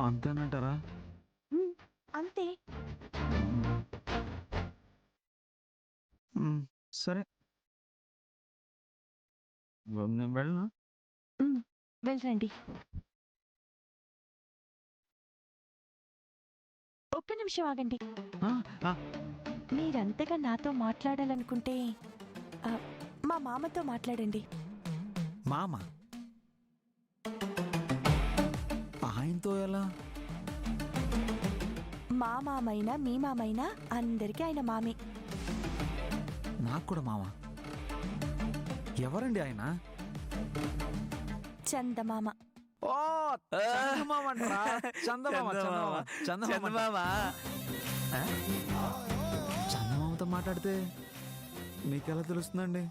అంతేనంటారా? అంతే. సరే. నేను వెళ్ళనా? వెళ్ళండి. ఒక్క నిమిషం ఆగండి. ఆ, ఆ, మీరంతగా నాతో మాట్లాడాలనుకుంటే మా మామతో మాట్లాడండి. మామ ఆయనతో ఎలా? మా మామైనా మీ మామైనా అందరికీ ఆయన మామే. నాకు కూడా మామ. ఎవరండి ఆయన? చందమామ. ఓ, చందమామ అంటారా? చందమామ చందమామ చందమామ. చందమామతో మాట్లాడితే మీకెలా తెలుస్తుందండి?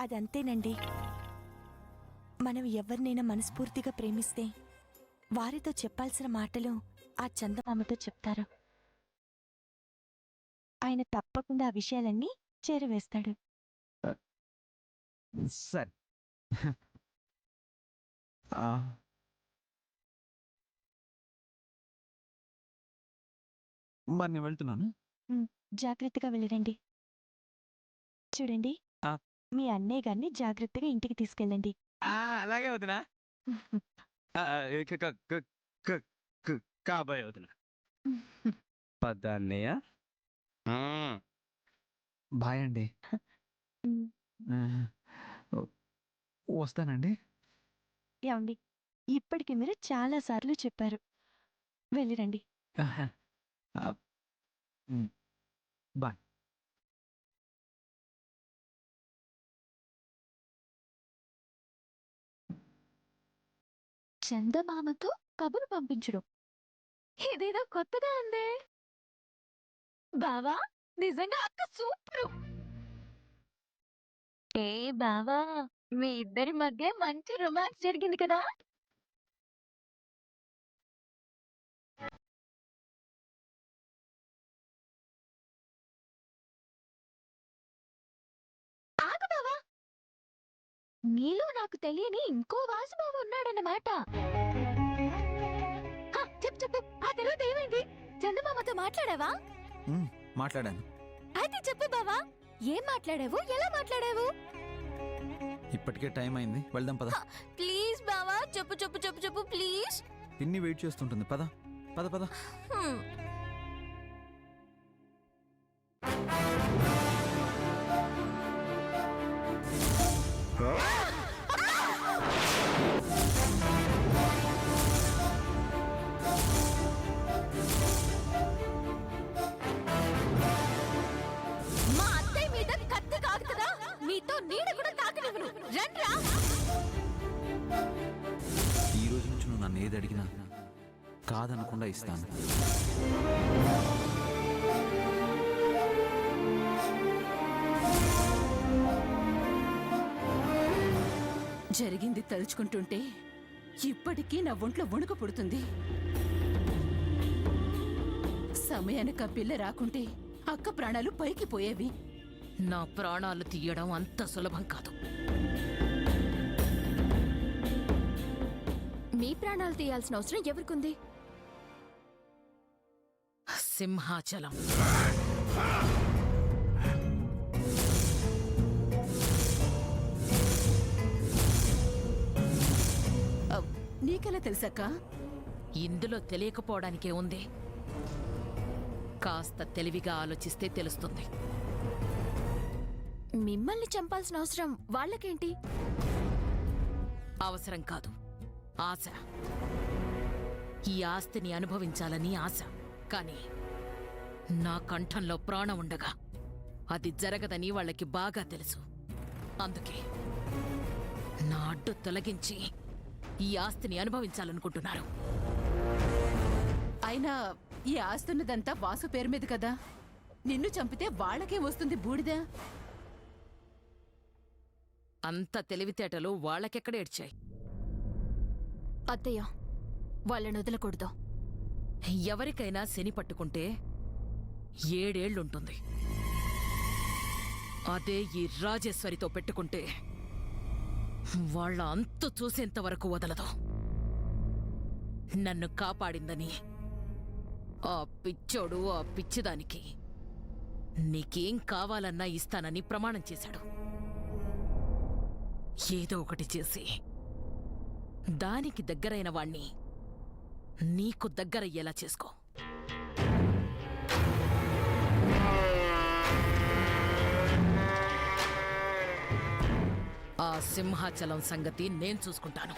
అదంతేనండి. మనం ఎవరినైనా మనస్ఫూర్తిగా ప్రేమిస్తే వారితో చెప్పాల్సిన మాటలు ఆ చందమామతో చెప్తారు. ఆయన తప్పకుండా ఆ విషయాలన్నీ చేరవేస్తాడు. సరే. మరి నేను వెళ్తున్నాను. జాగ్రత్తగా వెళ్ళిరండి. చూడండి, మీ అన్నయ్య గారిని జాగ్రత్తగా ఇంటికి తీసుకెళ్ళండి. అలాగే వదినా. కాబోయే వదినా. పద్ద అన్నయ్య. బాయ్ అండి. వస్తానండి. ఏమండి, ఇప్పటికి మీరు చాలా సార్లు చెప్పారు. వెళ్ళిరండి. బాయ్. చందమామతో కబురు పంపించడం ఇదేదో కొత్తగా ఉందే. బావా, నిజంగా అక్క సూపరు. ఏ బావా, మీ ఇద్దరి మధ్య మంచి రొమాన్స్ జరిగింది కదా. ఆగు బావా, నీలో నాకు తెలియని ఇంకో వాసుబావ ఉన్నాడన్నమాట. చెప్పు, ఆ తర్వాత ఏమైంది? చందమామతో మాట్లాడావా? మాట్లాడాను. అయితే చెప్పు బావా, ఏం మాట్లాడావు, ఎలా మాట్లాడావు? ఇప్పటికే టైం అయింది, వెళ్దాం పద. ప్లీజ్ బావా, చెప్పు చెప్పు చెప్పు చెప్పు ప్లీజ్. పిన్ని వెయిట్ చేస్తుంటుంది, పద పద పద. మా అత్తయ్య మీద కత్తి కాదు కదా, మీతో నీడ కూడా తాకనివ్వను. రండ్రా. ఈ రోజు నుంచి నువ్వు నన్ను ఏది అడిగినా కాదనకుండా ఇస్తాను. జరిగింది తలుచుకుంటుంటే ఇప్పటికీ నా ఒంట్లో వణుకు పుడుతుంది. సమయానికి ఆ పిల్ల రాకుంటే అక్క ప్రాణాలు పైకి పోయేవి. నా ప్రాణాలు తీయడం అంత సులభం కాదు. మీ ప్రాణాలు తీయాల్సిన అవసరం ఎవరికుంది? సింహాచలం నీకెలా తెలుసక్క? ఇందులో తెలియకపోవడానికే ఉంది. కాస్త తెలివిగా ఆలోచిస్తే తెలుస్తుంది. మిమ్మల్ని చంపాల్సిన అవసరం వాళ్ళకేంటి? అవసరం కాదు, ఆశ. ఈ ఆస్తిని అనుభవించాలని ఆశ. కానీ నా కంఠంలో ప్రాణం ఉండగా అది జరగదని వాళ్ళకి బాగా తెలుసు. అందుకే నా అడ్డు తొలగించి ఈ ఆస్తిని అనుభవించాలనుకుంటున్నారు. అయినా ఈ ఆస్తున్నదంతా వాసు పేరు మీద కదా. నిన్ను చంపితే వాళ్ళకే వస్తుంది బూడిద. అంత తెలివితేటలు వాళ్ళకెక్కడేడ్చాయి? అత్తయ్య, వాళ్ళని వదలకూడదు. ఎవరికైనా శని పట్టుకుంటే 7 ఏళ్లుంటుంది. అదే ఈ రాజేశ్వరితో పెట్టుకుంటే వాళ్ళ అంతు చూసేంత వరకు వదలదు. నన్ను కాపాడిందని ఆ పిచ్చోడు ఆ పిచ్చిదానికి నీకేం కావాలన్నా ఇస్తానని ప్రమాణం చేశాడు. ఏదో ఒకటి చేసి దానికి దగ్గరైన వాణ్ణి నీకు దగ్గరయ్యేలా చేసుకో. ఆ సింహాచలం సంగతి నేను చూసుకుంటాను.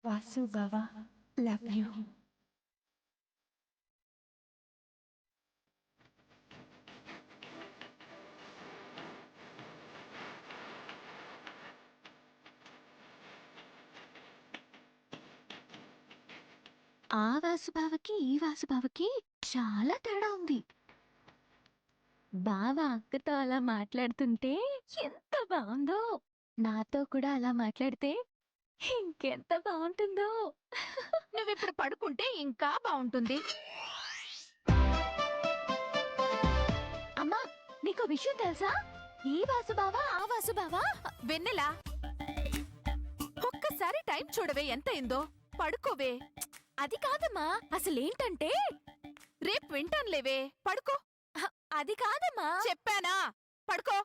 వాసు బావా లవ్ యూ. ఆ వాసుబావకి ఈ వాసుబావకి చాలా తేడా ఉంది. బావ అక్కతో అలా మాట్లాడుతుంటే ఎంత బాగుందో, నాతో కూడా అలా మాట్లాడితే ఇంకెంత బాగుంటుందో. నువ్విప్పుడు పడుకుంటే ఇంకా బాగుంటుంది. అమ్మా, నీకు విషయం తెలుసా? ఈ వాసుబావా ఆ వాసుబావా వెన్నెలా, ఒక్కసారి టైం చూడవే ఎంత అయిందో. పడుకోవే. అది కాదమ్మా, అసలేంటంటే రేపు వింటానులేవే. పడుకో. అది కాదమ్మా. చెప్పానా? పడుకో.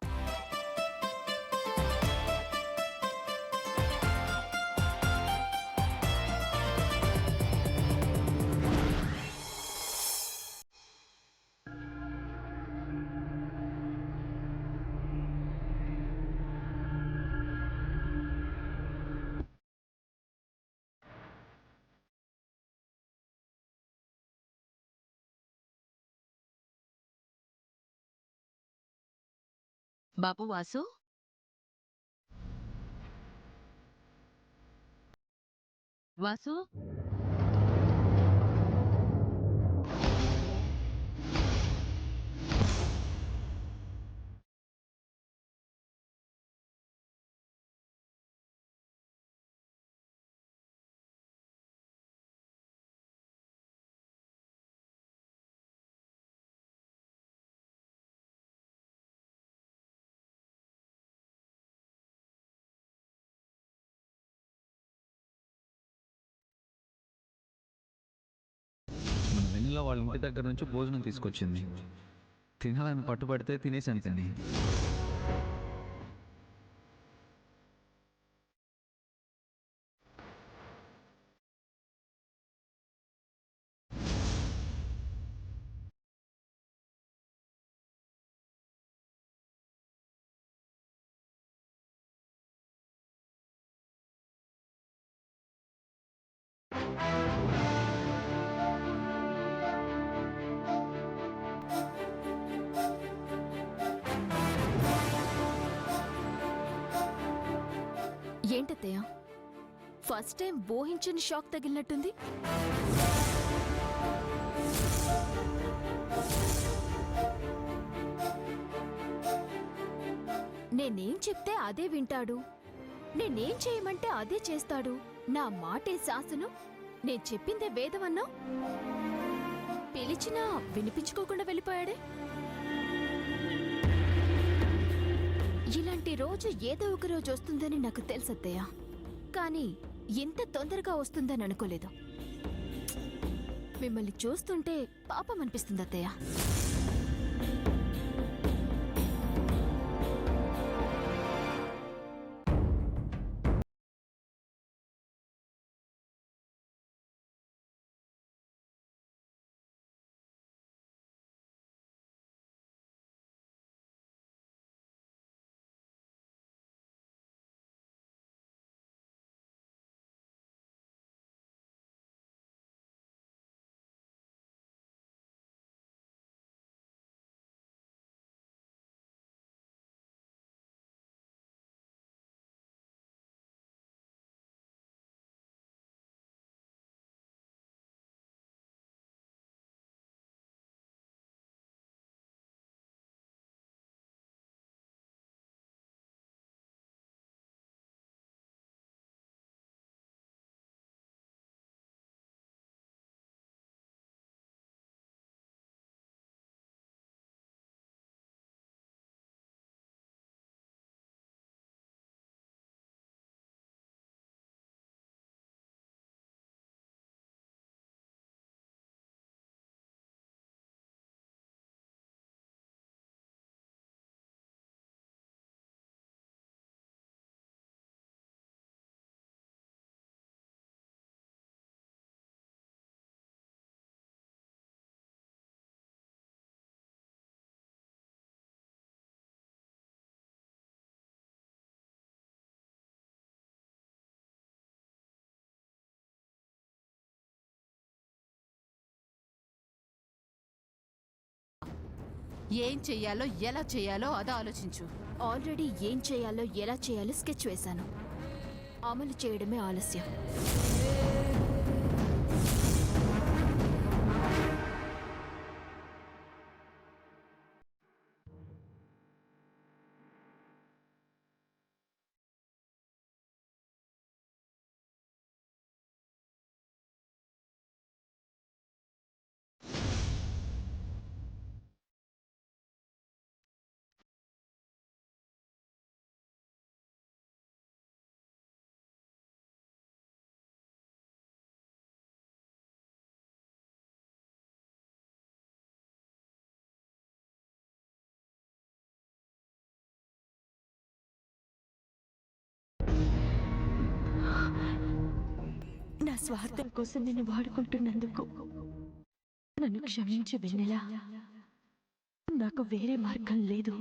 బాబు వాసు, వాసు, మన వెన్నెల వాళ్ళ ఇంటి దగ్గర నుంచి భోజనం తీసుకొచ్చింది. తినాలని పట్టుబడితే తినేసాను. తిని ఏంటత్తయ్య, ఫస్ట్ టైం ఊహించని షాక్ తగిలినట్టుంది. నేనేం చెప్తే అదే వింటాడు, నేనేం చేయమంటే అదే చేస్తాడు. నా మాటే శాసనం, నేను చెప్పిందే వేదమన్నా పిలిచినా వినిపించుకోకుండా వెళ్ళిపోయాడే. ఇలాంటి రోజు ఏదో ఒక రోజు వస్తుందని నాకు తెలుసత్తయ్య, కానీ ఇంత తొందరగా వస్తుందని అనుకోలేదు. మిమ్మల్ని చూస్తుంటే పాపం అనిపిస్తుంది అత్తయ్య. ఏం చెయ్యాలో ఎలా చెయ్యాలో అది ఆలోచించు. ఆల్రెడీ ఏం చేయాలో ఎలా చేయాలో స్కెచ్ వేశాను. అమలు చేయడమే ఆలస్యం. నా స్వార్థం కోసం నేను వాడుకుంటున్నందుకు నన్ను క్షమించి వెన్నెలా. నాకు వేరే మార్గం లేదు.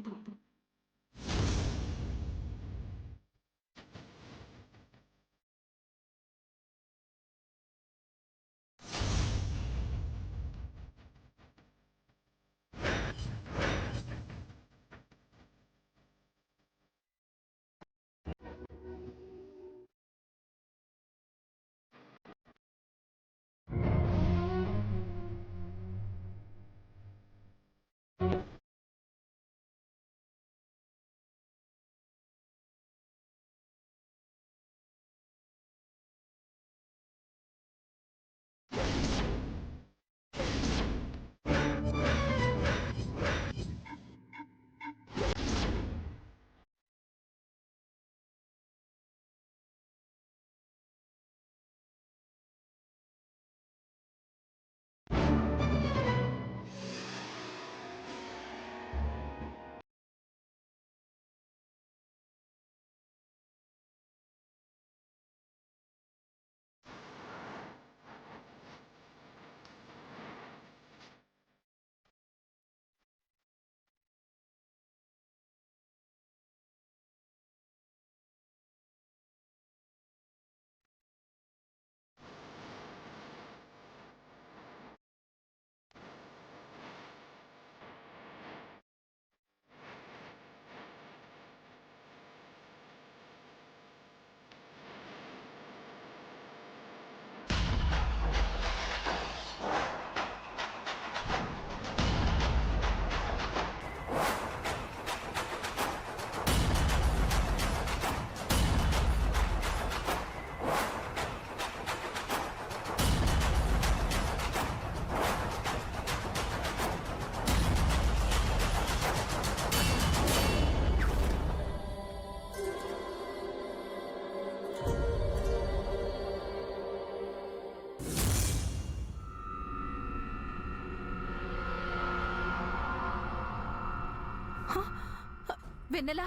వెన్నెలా,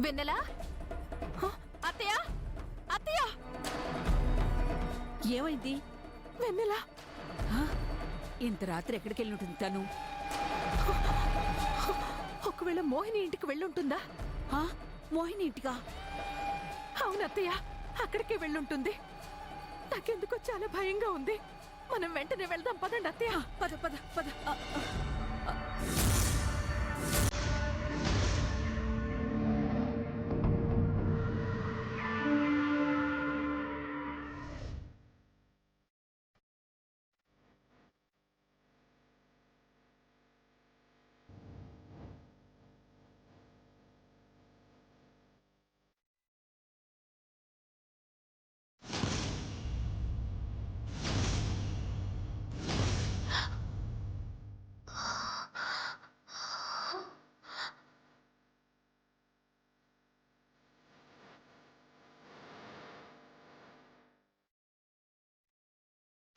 వెన్నెలా, అత్తయ్య, అత్తయ్య, ఏమైంది? వెన్నెలా. ఇంత రాత్రి ఎక్కడికి వెళ్ళి ఉంటుంది తను? ఒకవేళ మోహిని ఇంటికి వెళ్ళుంటుందా? మోహిని ఇంటికా? అవునత్తయ్య, అక్కడికే వెళ్ళుంటుంది. నాకెందుకో చాలా భయంగా ఉంది. మనం వెంటనే వెళ్దాం పదండి అత్తయ్య. పద పద పద.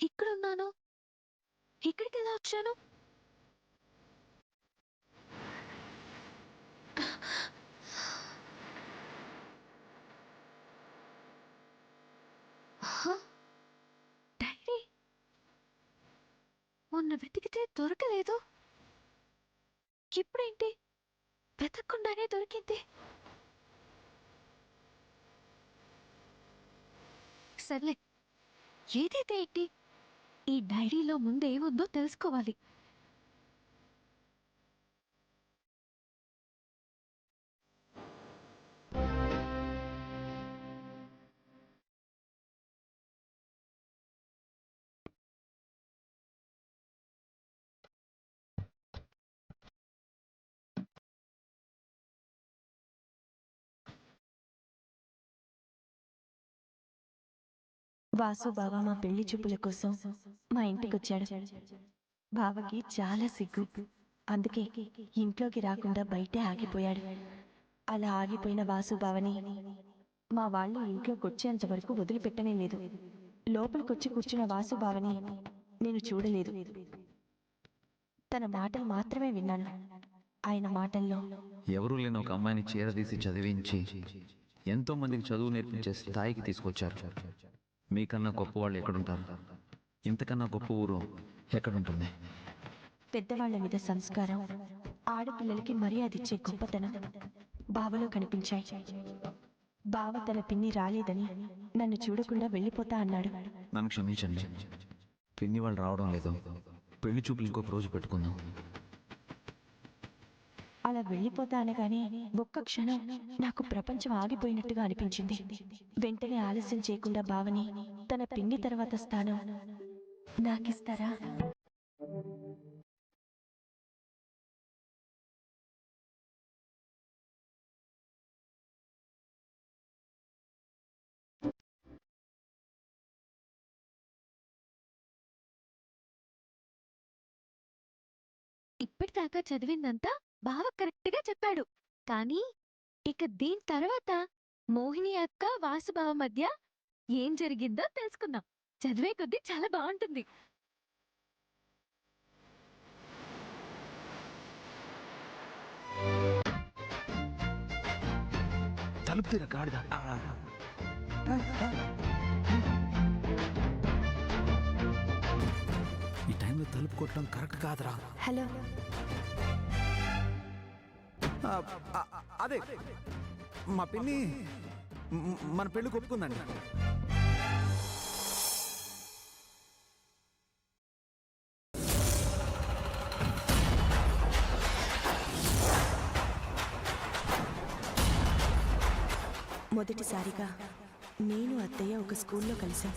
ఇక్కడున్నాను. ఇక్కడికి ఎలా వచ్చాను? డైరీ మొన్న వెతికితే దొరకలేదు. ఇప్పుడేంటి వెతకకుండానే దొరికింది? సర్లే, ఏదైతే ఏంటి, ఈ డైరీలో ముందేముందో తెలుసుకోవాలి. వాసు బావ మా పెళ్లి చూపుల కోసం మా ఇంటికొచ్చాడు. బావకి చాలా సిగ్గు, అందుకే ఇంట్లోకి రాకుండా బయటే ఆగిపోయాడు. అలా ఆగిపోయిన వాసు బావని మా వాళ్ళు ఇంట్లోకి వచ్చేంత వరకు వదిలిపెట్టనే లేదు. లోపలికొచ్చి కూర్చున్న వాసు బావని నేను చూడలేదు, తన మాటలు మాత్రమే విన్నాను. ఆయన మాటల్లో ఎవరూ లేని ఒక అమ్మాయిని చీరదీసి చదివించి ఎంతో మందికి చదువు నేర్పించే స్థాయికి తీసుకొచ్చారు. మీకన్నా గొప్ప వాళ్ళు ఎక్కడుంటారు? ఇంతకన్నా గొప్ప ఊరు ఎక్కడుంటుంది? పెద్దవాళ్ల మీద సంస్కారం, ఆడపిల్లలకి మర్యాద ఇచ్చే గొప్పతనం బావలో కనిపించాయి. బావ తన పిన్ని రాలేదని నన్ను చూడకుండా వెళ్ళిపోతా అన్నాడు. నన్ను క్షమించండి, పిన్ని వాళ్ళు రావడం లేదు. పెళ్లి చూపులు ఇంకొక రోజు పెట్టుకుందాం. అలా వెళ్ళిపోతా అనగానే ఒక్క క్షణం నాకు ప్రపంచం ఆగిపోయినట్టుగా అనిపించింది. వెంటనే ఆలస్యం చేయకుండా బావని తన పిన్ని తర్వాత స్థానం నాకిస్తారా? ఇప్పటిదాకా చదివిందంతా బావ కరెక్ట్గా చెప్పాడు. కానీ ఇక దీని తర్వాత మోహిని అక్క వాసుబావ మధ్య ఏం జరిగిందో తెలుసుకుందాం. చదివే కొద్దీ చాలా బాగుంటుంది. తలుపు తీర గాడిద. ఈ టైంలో తలుపు కొట్టడం కరెక్ట్ కాదురా. హలో, అదే మా పిన్ని మన పెళ్లి ఒప్పుకుందండి. మొదటిసారిగా నేను అత్తయ్య ఒక స్కూల్లో కలిశాం.